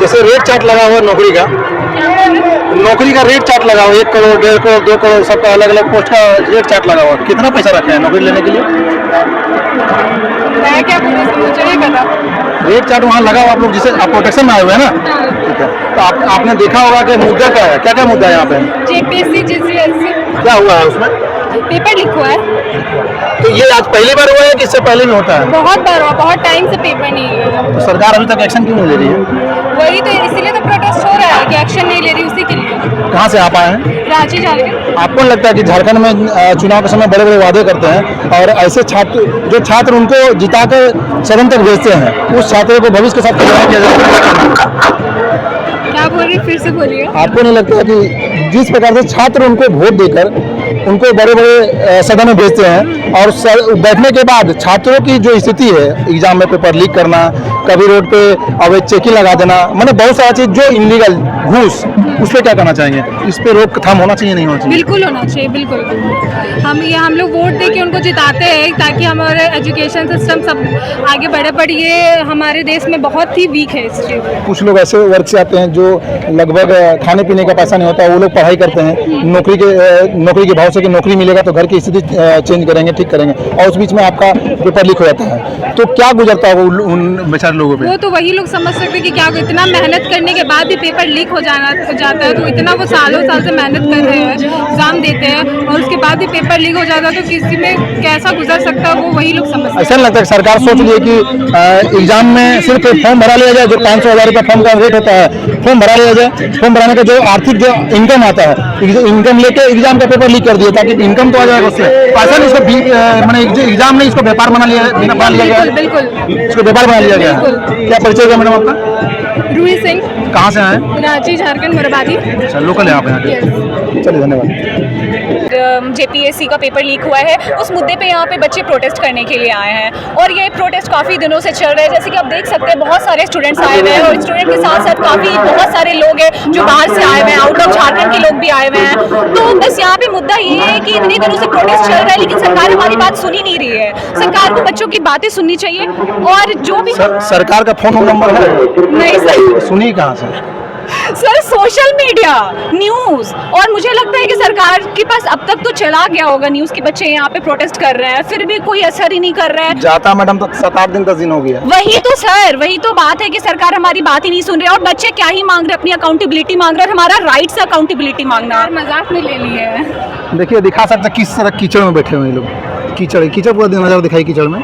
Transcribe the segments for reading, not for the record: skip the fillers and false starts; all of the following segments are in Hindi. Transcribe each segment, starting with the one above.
जैसे रेट चार्ट लगा हुआ है नौकरी का रेट चार्ट लगा हुआ है, 1 करोड़ 1.5 करोड़ 2 करोड़ सबका अलग अलग पोस्ट का रेट चार्ट लगा हुआ है। कितना पैसा रखे हैं नौकरी लेने के लिए? मैं क्या बोलूँ, मुझे नहीं पता। रेट चार्ट वहाँ लगा हुआ, आप लोग जिसे आप प्रोटेक्शन में आए हुए हैं ना, ठीक है। तो आपने देखा होगा कि मुद्दा क्या है, क्या क्या मुद्दा है यहाँ पे? JPSC GCSE क्या हुआ है उसमें? पेपर लीक हुआ है। तो ये आज पहली बार हुआ है कि इससे पहले भी होता है? बहुत बार हुआ, बहुत टाइम से पेपर नहीं हुआ। तो सरकार अभी तक एक्शन क्यों नहीं ले रही है? वही तो, इसीलिए तो प्रोटेस्ट हो रहा है कि एक्शन नहीं ले रही, उसी के लिए। कहाँ से आप आए हैं? रांची झारखंड। आपको नहीं लगता है कि झारखंड में चुनाव के समय बड़े बड़े वादे करते हैं और ऐसे छात्र उनको जिता कर सदन तक भेजते हैं, उस छात्रों को भविष्य के साथ खिलवाड़ किया जाता है? क्या बोल रही, फिर से बोलिए। आपको नहीं लगता है कि जिस प्रकार से छात्र उनको वोट देकर उनको बड़े बड़े सदन में भेजते हैं और बैठने के बाद छात्रों की जो स्थिति है, एग्जाम में पेपर लीक करना, कभी रोड पे अवैध चेकिंग लगा देना, मतलब बहुत सारा चीज जो इलीगल घूस, उस पर क्या करना चाहेंगे? इस पे रोकथाम होना चाहिए, नहीं होना चाहिए? बिल्कुल होना चाहिए, बिल्कुल। हम लोग वोट दे के उनको जिताते हैं ताकि हमारे एजुकेशन सिस्टम सब आगे बढ़े, पर ये हमारे देश में बहुत ही वीक है इस चीज़। कुछ लोग ऐसे वर्ग से आते हैं जो लगभग खाने पीने का पैसा नहीं होता, वो लोग पढ़ाई करते हैं नौकरी के भाव से कि नौकरी मिलेगा तो घर की स्थिति चेंज करेंगे, ठीक करेंगे, और उस बीच में आपका पेपर लीक हो जाता है, तो क्या गुजरता है उन बेचारे लोगों पे? वो तो वही लोग समझ सकते हैं कि क्या इतना मेहनत करने के बाद भी पेपर लीक हो जाता है, तो इतना वो सालों साल से मेहनत कर रहे हैं, एग्जाम देते हैं और उसके बाद भी पेपर लीक हो जाता है, तो किसी में कैसा गुजर सकता है वो वही लोग समझ सकते हैं। ऐसा नहीं लगता है सरकार सोच रही है कि एग्जाम में सिर्फ फॉर्म भरा लिया जाए, जो 500,000 रुपये फॉर्म का रेट होता है, फॉर्म भरा लिया जाए, फॉर्म भराने का जो आर्थिक जो इनकम आता है, इनकम लेके एग्जाम का पेपर लीक कर दिया ताकि इनकम तो आ जाएगा उससे। ऐसा नहीं, इसको मैंने एग्जाम नहीं, इसको व्यापार बना लिया गया, बिल्कुल इसको व्यापार बना लिया गया। क्या परिचय है मैडम आपका? रूही सिंह, कहाँ से आए? रांची झारखंड मोरबादी। अच्छा, लोकल है आप यहाँ के? चलिए, धन्यवाद। JPSC का पेपर लीक हुआ है, उस मुद्दे पे यहाँ पे बच्चे प्रोटेस्ट करने के लिए आए हैं और ये प्रोटेस्ट काफ़ी दिनों से चल रहा है। जैसे कि आप देख सकते हैं बहुत सारे स्टूडेंट्स आए हुए हैं और स्टूडेंट के साथ साथ बहुत सारे लोग हैं जो बाहर से आए हुए हैं, आउट ऑफ झारखंड के लोग भी आए हुए हैं। तो बस यहाँ पे मुद्दा ये है कि इतने दिनों से प्रोटेस्ट चल रहा है लेकिन सरकार हमारी बात सुन ही नहीं रही है। सरकार को बच्चों की बातें सुननी चाहिए और जो भी सरकार का फोन नंबर है? नहीं सर, सुनी कहाँ से? सर सोशल मीडिया, न्यूज़, और मुझे लगता है कि सरकार के पास अब तक तो चला गया होगा न्यूज़ कि बच्चे यहाँ पे प्रोटेस्ट कर रहे हैं, फिर भी कोई असर ही नहीं कर रहा है। जाता मैडम तो 7-8 दिन 10 दिन हो गया। वही तो सर, वही तो बात है कि सरकार हमारी बात ही नहीं सुन रही है और बच्चे क्या ही मांग रहे हैं, अपनी अकाउंटेबिलिटी मांग रहे हैं, हमारा राइट से अकाउंटेबिलिटी मांगना। मजाक में ले लिए है। देखिए, दिखा सकते किस तरह कीचड़ में बैठे हुए हैं लोग। कीचड़ पूरा दिन नजर दिखाई कीचड़ में।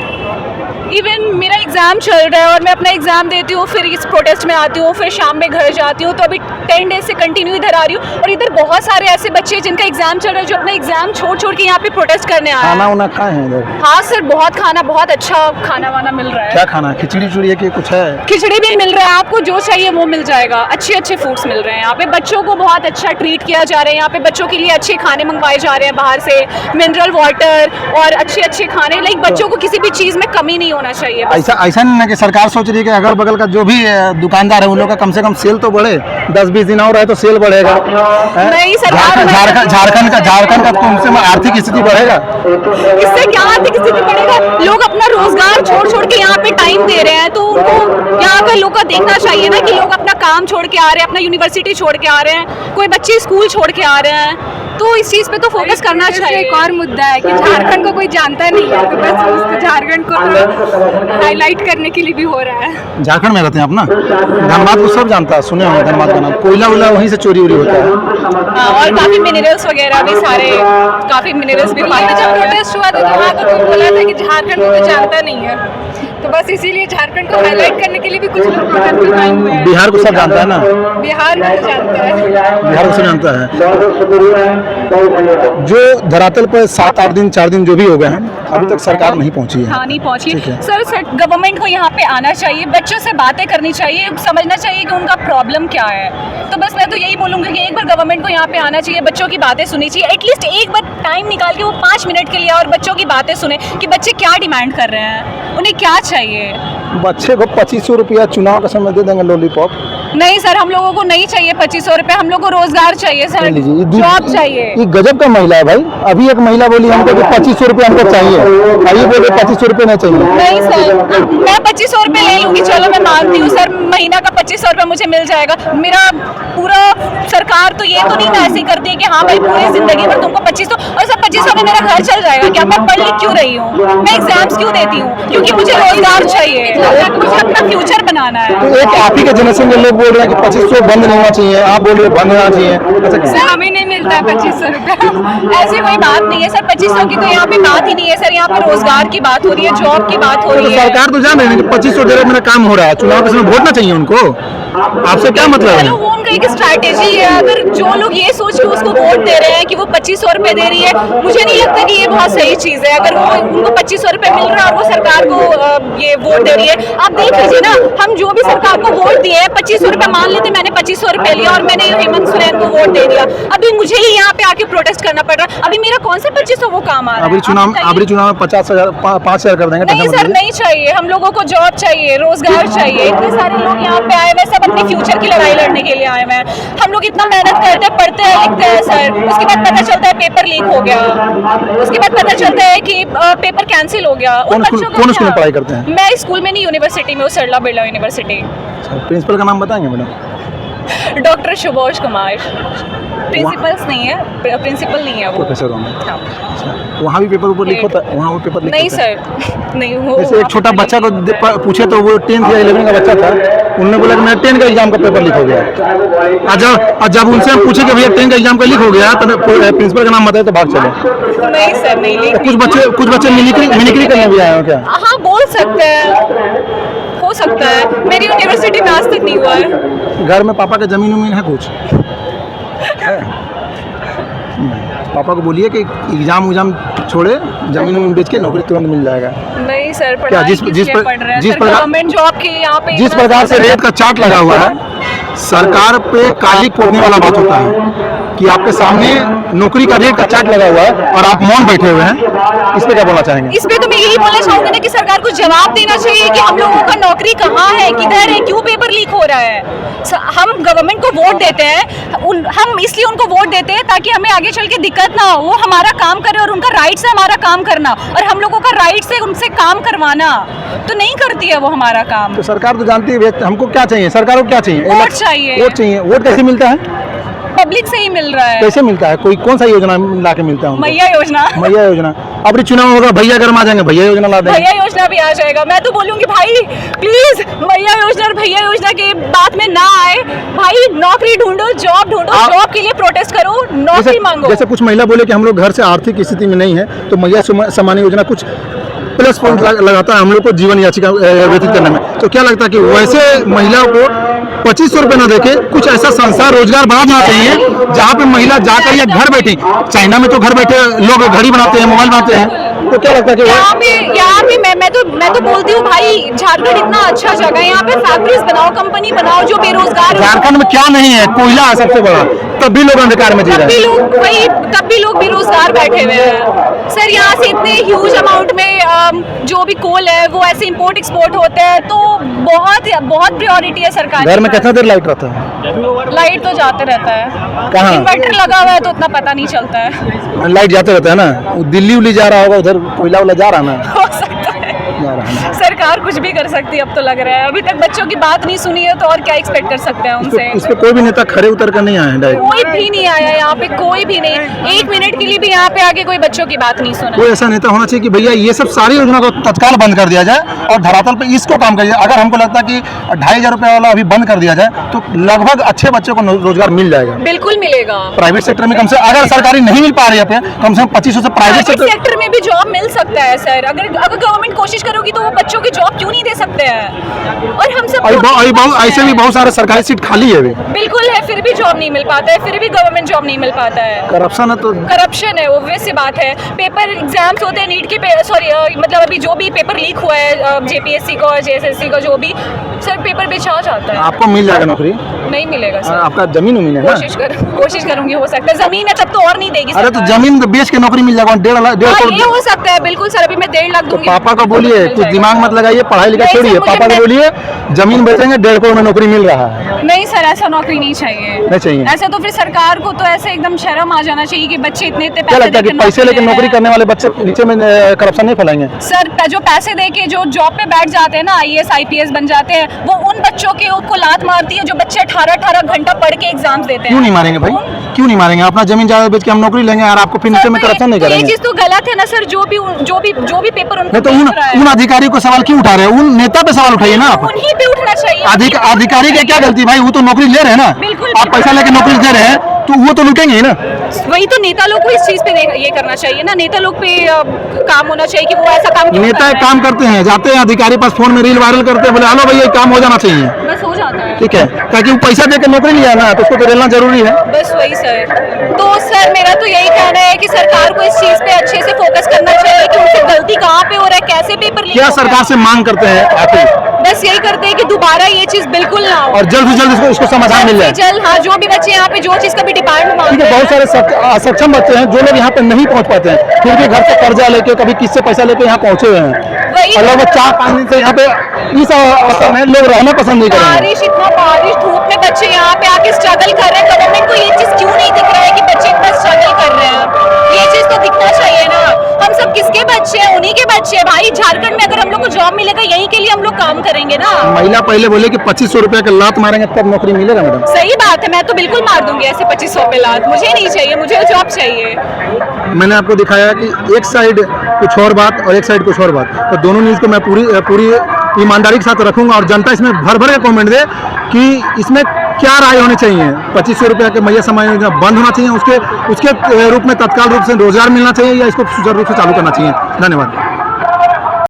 इवन मेरा एग्ज़ाम चल रहा है और मैं अपना एग्ज़ाम देती हूँ, फिर इस प्रोटेस्ट में आती हूँ, फिर शाम में घर जाती हूँ, तो अभी 10 डेज से कंटिन्यू इधर आ रही हूँ और इधर बहुत सारे ऐसे बच्चे जिनका एग्ज़ाम चल रहा है जो अपना एग्ज़ाम छोड़ के यहाँ पे प्रोटेस्ट करने आए हैं। खाना वाना खाए हैं इधर? हाँ सर, बहुत खाना, बहुत अच्छा खाना वाना मिल रहा है। क्या खाना है? खिचड़ी चूड़ी है कि कुछ है? खिचड़ी भी मिल रहा है, आपको जो चाहिए वो मिल जाएगा। अच्छे फूड्स मिल रहे हैं यहाँ पे, बच्चों को बहुत अच्छा ट्रीट किया जा रहा है यहाँ पे, बच्चों के लिए अच्छे खाने मंगवाए जा रहे हैं बाहर से, मिनरल वाटर और अच्छे खाने, लाइक बच्चों को किसी भी चीज़ में कमी नहीं होना चाहिए। ऐसा नहीं है कि सरकार सोच रही है कि अगल बगल का जो भी दुकानदार है उन लोग का कम से कम सेल तो बढ़े, 10-20 दिन और रहे तो सेल बढ़ेगा। नहीं, सरकार झारखंड का तुमसे आर्थिक स्थिति बढ़ेगा। इससे क्या आर्थिक स्थिति बढ़ेगा? लोग अपना रोजगार छोड़ के यहाँ पे टाइम दे रहे हैं, तो उनको यहाँ का लोग का देखना चाहिए ना कि लोग अपना काम छोड़ के आ रहे हैं, अपना यूनिवर्सिटी छोड़ के आ रहे हैं, कोई बच्चे स्कूल छोड़ के आ रहे हैं, तो इस चीज़ पे तो फोकस करना चाहिए। एक और मुद्दा है कि झारखंड को कोई जानता नहीं है, तो बस उसको झारखंड को हाईलाइट करने के लिए भी हो रहा है। झारखंड में रहते हैं आप ना? धनबाद को सब जानता है, सुने होंगे धनबाद का नाम। कोयला वहीं से चोरी होता है। और काफ़ी मिनरल्स वगैरह भी सारे, काफ़ी मिनरल्स भी पाए। जब प्रोटेस्ट हुआ तो वहाँ तो कोई बोला था कि झारखंड को कोई जानता नहीं है, तो बस इसीलिए झारखंड को हाईलाइट करने के लिए भी कुछ लोग प्रोटेस्ट में आए हुए हैं। बिहार को सब जानता है ना? बिहार को जानता है, बिहार को सब जानता है। जो धरातल पर 7-8 दिन 4 दिन जो भी हो गए हैं, अभी तक सरकार नहीं पहुंची है। हाँ, नहीं पहुंची। सर गवर्नमेंट को यहाँ पे आना चाहिए, बच्चों से बातें करनी चाहिए, समझना चाहिए कि उनका प्रॉब्लम क्या है। तो बस मैं तो यही बोलूँगी कि एक बार गवर्नमेंट को यहाँ पे आना चाहिए, बच्चों की बातें सुननी चाहिए, एटलीस्ट एक बार टाइम निकाल के वो 5 मिनट के लिए और बच्चों की बातें सुने कि बच्चे क्या डिमांड कर रहे हैं, उन्हें क्या चाहिए। बच्चे को 2500 रुपया चुनाव के समय दे देंगे लॉलीपॉप, नहीं सर, हम लोगों को नहीं चाहिए 2500 रुपए, हम लोग को रोजगार चाहिए सर, जॉब चाहिए। ये गजब का महिला है भाई। अभी एक महिला बोली हमको कि 2500 रुपये हमको चाहिए, अभी बोले 2500 रुपये नहीं चाहिए। नहीं सर, मैं 2500 रुपए ले लूंगी, चलो मैं मानती हूँ सर, महीना का 2500 रुपए मुझे मिल जाएगा। मेरा पूरा सरकार तो ये तो नहीं ना ऐसी करती है कि हाँ भाई पूरी जिंदगी भर तुमको 2500 और सर 2500 में मेरा घर चल जाएगा क्या? मैं पढ़ लिख क्यों रही हूँ, मैं एग्जाम्स क्यों देती हूँ? क्योंकि मुझे रोजगार चाहिए, मुझे अपना फ्यूचर बनाना है। तो एक आप ही के जनरेशन के लोग बोल रहे हैं कि 2500 बंद नहीं होना चाहिए, आप बोल रहे हो बंद होना चाहिए, ऐसा क्यों? सर हमें नहीं मिलता है 2500 रुपये। ऐसी कोई बात नहीं है सर, 2500 की तो यहाँ पे बात ही नहीं है सर, यहाँ पे रोजगार की बात हो रही है, जॉब की बात हो तो रही है। सरकार तो जान रही है कि 2500 दे रहे मेरा काम हो रहा है, चुनाव के समय वोट ना चाहिए उनको, आपसे क्या मतलब चलो है? वो उनका एक स्ट्रैटेजी है, अगर जो लोग ये सोच के उसको वोट दे रहे हैं कि वो 2500 रुपए दे रही है, मुझे नहीं लगता कि ये बहुत सही चीज है। अगर वो उनको 2500 रुपए मिल रहा है और वो सरकार को ये वोट दे रही है, आप देख लीजिए ना, हम जो भी सरकार को वोट दिए हैं 2500 रुपए, मान लेते मैंने 2500 रुपए लिया और मैंने हेमंत सोरेन को वोट दे दिया, अभी मुझे ही यहाँ पे आके प्रोटेस्ट करना पड़ रहा है, अभी मेरा कौन सा 2500 वो काम आ रहा है? अभी चुनाव में 50,000 5,000 कर देंगे। नहीं सर, नहीं चाहिए, हम लोगों को जॉब चाहिए, रोजगार चाहिए। इतने सारे लोग यहाँ पे आए हुए हैं, सब अपने फ्यूचर की लड़ाई लड़ने के लिए आए हुए हैं। हम लोग इतना मेहनत करते हैं, पढ़ते हैं, लिखते हैं सर, उसके बाद पता चलता है पेपर लीक हो गया, उसके बाद पता चलता है कि पेपर कैंसिल हो गया। कौन स्कूल में पढ़ाई करते हैं? मैं स्कूल में नहीं, यूनिवर्सिटी में हूँ, सरला बिरला यूनिवर्सिटी। प्रिंसिपल का नाम बताएंगे madam? Doctor Subhash Kumar. Principles नहीं है, प्रिंसिपल नहीं है वो। प्रोफेसर होंगे। हाँ। वहाँ भी पेपर ऊपर लिख होता है? वहाँ वो पेपर लिख नहीं होता है? सर, नहीं वो जैसे एक छोटा बच्चा को पूछे तो वो 10th या 11th का बच्चा था, उन्होंने बोला कि मेरा 10th का एग्जाम का पेपर लीक हो गया। और जब उनसे हम पूछे कि भैया 10th का एग्जाम का लीक हो गया तो प्रिंसिपल का नाम बताए तो भाग चले। नहीं सर, नहीं लीक। कुछ बच्चे मिमिक्री करने भी आए हो क्या? हाँ, बोल सकते हैं, हो सकता है, मेरी यूनिवर्सिटी में आज तक नहीं हुआ है। घर में पापा का जमीन उमीन है कुछ? पापा को बोलिए कि एग्जाम छोड़े, जमीन उमीन बेच के नौकरी तुरंत मिल जाएगा। नहीं सर, क्या जिस गवर्नमेंट जॉब के यहाँ पे जिस प्रकार से रेत का चार्ट लगा हुआ है, सरकार पे काली पोतने वाला बात होता है कि आपके सामने नौकरी का रेट का चार्ट लगा हुआ है और आप मौन बैठे हुए हैं, इस पे क्या बोलना चाहेंगे? इस पे तो मैं यही बोलना चाहूंगी ना कि सरकार को जवाब देना चाहिए कि हम लोगों का नौकरी कहाँ है, किधर है, क्यों पेपर लीक हो रहा है। हम गवर्नमेंट को वोट देते हैं, हम इसलिए उनको वोट देते हैं ताकि हमें आगे चल के दिक्कत ना हो, वो हमारा काम करे और उनका राइट है हमारा काम करना, और हम लोगों का राइट है उनसे काम करवाना, तो नहीं करती है वो हमारा काम। तो सरकार तो जानती है हमको क्या चाहिए, सरकार को क्या चाहिए? वोट चाहिए। वोट चाहिए। वोट कैसे मिलता है? पब्लिक से ही मिल रहा है। कैसे मिलता है? कौन सा योजना ला के मिलता है? मैया योजना। मैया योजना। अब चुनाव होगा, भैया गर्म आ जाएंगे, भैया योजना ला देंगे। भैया योजना भी आ जाएगा। मैं तो बोलूंगी भाई प्लीज मैया योजना और भैया योजना के बात में ना आए, भाई नौकरी ढूंढो, जॉब ढूंढो, जॉब के लिए प्रोटेस्ट करो, नौकरी मांगो। जैसे कुछ महिला बोले कि हम लोग घर से आर्थिक स्थिति में नहीं है, तो मैया सम्मान योजना कुछ प्लस पॉइंट लगाता है हम लोग को जीवन याचिका व्यतीत करने में। तो क्या लगता है कि वैसे महिलाओं को 2500 रुपये न देके कुछ ऐसा संसार रोजगार बढ़ाना चाहिए जहाँ पे महिला जाकर या घर बैठी, चाइना में तो घर बैठे लोग घड़ी बनाते हैं, मोबाइल बनाते हैं, तो क्या लगता है कि यहाँ पे मैं तो बोलती हूँ भाई झारखंड इतना अच्छा जगह है, यहाँ पे फैक्ट्रीज बनाओ, कंपनी बनाओ, जो बेरोजगार। झारखंड में क्या नहीं है? कोयला है सबसे बड़ा, तब भी लोग अंधकार में जी रहे हैं, तब भी लोग बेरोजगार बैठे हुए हैं सर। यहाँ से इतने ह्यूज अमाउंट में जो भी कोल है वो ऐसे इंपोर्ट एक्सपोर्ट होते हैं, तो बहुत प्रायोरिटी है सरकार। घर में कितना देर लाइट रहता है? लाइट तो जाते रहता है। कहाँ? इन्वर्टर लगा हुआ है तो उतना पता नहीं चलता है। लाइट जाते रहता है ना, दिल्ली उल्ली जा रहा होगा, उधर कोयला वाला जा रहा है ना, हो सकता है। जा रहा है ना। सरकार कुछ भी कर सकती है अब तो लग रहा है, अभी तक बच्चों की बात नहीं सुनी है तो और क्या एक्सपेक्ट कर सकते हैं उनसे। इस पे कोई भी नेता खड़े उतर कर नहीं आए हैं डायरेक्ट? कोई भी नहीं आया यहाँ पे, कोई भी नहीं, एक मिनट के लिए भी यहाँ पे आके कोई बच्चों की बात नहीं सुना। कोई ऐसा नेता होना चाहिए कि भैया ये सब सारी योजना को तत्काल बंद कर दिया जाए और धरातल पे इसको काम किया जाए। अगर हमको लगता है कि 2500 रुपये वाला अभी बंद कर दिया जाए तो लगभग अच्छे बच्चों को रोजगार मिल जाएगा। बिल्कुल मिलेगा। प्राइवेट सेक्टर में कम से अगर सरकारी नहीं मिल पा रही है कम से कम 2500 से प्राइवेट सेक्टर में भी जॉब मिल सकता है सर। अगर गवर्नमेंट कोशिश करोगी तो वो बच्चों की जॉब क्यों नहीं दे सकते हैं। और हम सब ऐसे भी बहुत सारे सरकारी सीट खाली है। बिल्कुल है, फिर भी जॉब नहीं मिल पाता है, फिर भी गवर्नमेंट जॉब नहीं मिल पाता है। करप्शन है, तो करप्शन है, ऑब्वियस सी बात है। पेपर एग्जाम्स होते हैं नीट के, मतलब अभी जो भी पेपर लीक हुआ है जेपीएससी का और जेएसएससी का, जो भी सर पेपर बेचा जाता है। आपको मिल जाएगा नौकरी? नहीं मिलेगा सर। आपका जमीन उमीन है ना? कोशिश करूंगी, हो सकता है जमीन है तब तो और नहीं देगी अरे तो सरकार। जमीन बेच के नौकरी मिल जाएगा 1.5 हाँ, करोड़। ये हो सकता है बिल्कुल सर, अभी मैं 1.5 लाख तो दूंगी। पापा को बोलिए मिल कुछ जाएगा। दिमाग मत लगाइए, पढ़ाई लिखाई नहीं सर, छोड़िए, मुझे पापा को मैं- बोलिए जमीन बेचेंगे 1.5 करोड़ में नौकरी मिल रहा है। नहीं सर, ऐसा नौकरी नहीं चाहिए। नहीं चाहिए। ऐसा तो फिर सरकार को तो ऐसे एकदम शर्म आ जाना चाहिए कि बच्चे इतने इतने क्या लगता है कि देके पैसे लेके ले रहे नौकरी हैं। करने वाले बच्चे नीचे में करप्शन नहीं फैलाएंगे? सर जो पैसे दे के जो जॉब पे बैठ जाते हैं ना, IAS IPS बन जाते हैं, वो उन बच्चों के को लात मारती है जो बच्चे 18 घंटा पढ़ के एग्जाम्स देते हैं। क्यों नहीं मारेंगे भाई? क्यों नहीं मारेंगे? अपना जमीन जायदाद बेच के हम नौकरी लेंगे और आपको फिर नीचे में करप्शन नहीं तो ये करेंगे। चीज तो गलत है ना सर, जो भी पेपर उनको नहीं तो मिल रहा है, उन अधिकारी को सवाल क्यों उठा रहे हैं? उन नेता पे सवाल उठाइए ना आप। उन्हीं पे उठना चाहिए। अधिकारी की क्या गलती भाई? वो तो नौकरी ले रहे हैं ना, बिल्कुल, आप पैसा लेके नौकरी दे रहे हैं तो वो तो लूटेंगे ही ना। वही तो नेता लोग को इस चीज पे ये करना चाहिए ना, नेता लोग पे काम होना चाहिए कि वो ऐसा काम क्यों नेता कर एक रहे काम करते हैं, जाते हैं अधिकारी पास फोन में रील वायरल करते हैं, बोले हेलो भैया ये काम हो जाना चाहिए, हैं। बस हो जाता है, ठीक है, ताकि वो पैसा देकर नौकरी लिया ना तो उसको तो लेना जरूरी है। बस वही सर। तो सर मेरा तो यही कहना है कि सरकार को इस चीज पे अच्छे से फोकस करना चाहिए कि उनसे गलती कहाँ पे हो रहा है, कैसे पेपर लीक क्या हो रहा है। सरकार से मांग करते हैं आखिर? बस यही करते हैं कि दोबारा ये चीज बिल्कुल ना हो और जल्द से जल्द इसको समाधान मिल जाए। जल्द। हाँ, जो भी बच्चे यहाँ पे जो चीज का भी डिमांड ठीक मांगते है, बहुत हैं, सारे असक्षम बच्चे हैं जो लोग यहाँ पे नहीं पहुँच पाते हैं, फिर भी घर से कर्जा लेके कभी किससे पैसा लेके यहाँ पहुँचे हुए हैं, वही और लगभग 4-5 दिन से यहाँ पे इस अवसर में लोग रहना पसंद नहीं करेंगे। इतना बारिश धूप में बच्चे यहाँ पे आके स्ट्रगल कर रहे हैं। गवर्नमेंट को ये चीज क्यों नहीं दिख रहा है कि बच्चे इतना स्ट्रगल कर रहे हैं? ये चीज तो दिखना चाहिए ना। हम सब किसके बच्चे हैं? उन्हीं के बच्चे हैं भाई। झारखंड में अगर हम लोग को जॉब मिलेगा, यहीं के लिए हम लोग काम करेंगे ना। महिला पहले बोले कि 2500 रुपया का लात मारेंगे तब नौकरी मिलेगा मैडम। सही बात है, मैं तो बिल्कुल मार दूंगी ऐसे 2500 पे लात। मुझे नहीं चाहिए, मुझे जॉब चाहिए। मैंने आपको दिखाया कि एक साइड कुछ और बात और एक साइड कुछ और बात, तो दोनों न्यूज़ को मैं पूरी ईमानदारी के साथ रखूंगा और जनता इसमें भर भर के कमेंट दे कि इसमें क्या राय होनी चाहिए। 2500 रुपया के मैया समाज योजना बंद होना चाहिए, उसके रूप में तत्काल रूप से रोजगार मिलना चाहिए, या इसको सुचारू रूप से चालू करना चाहिए। धन्यवाद।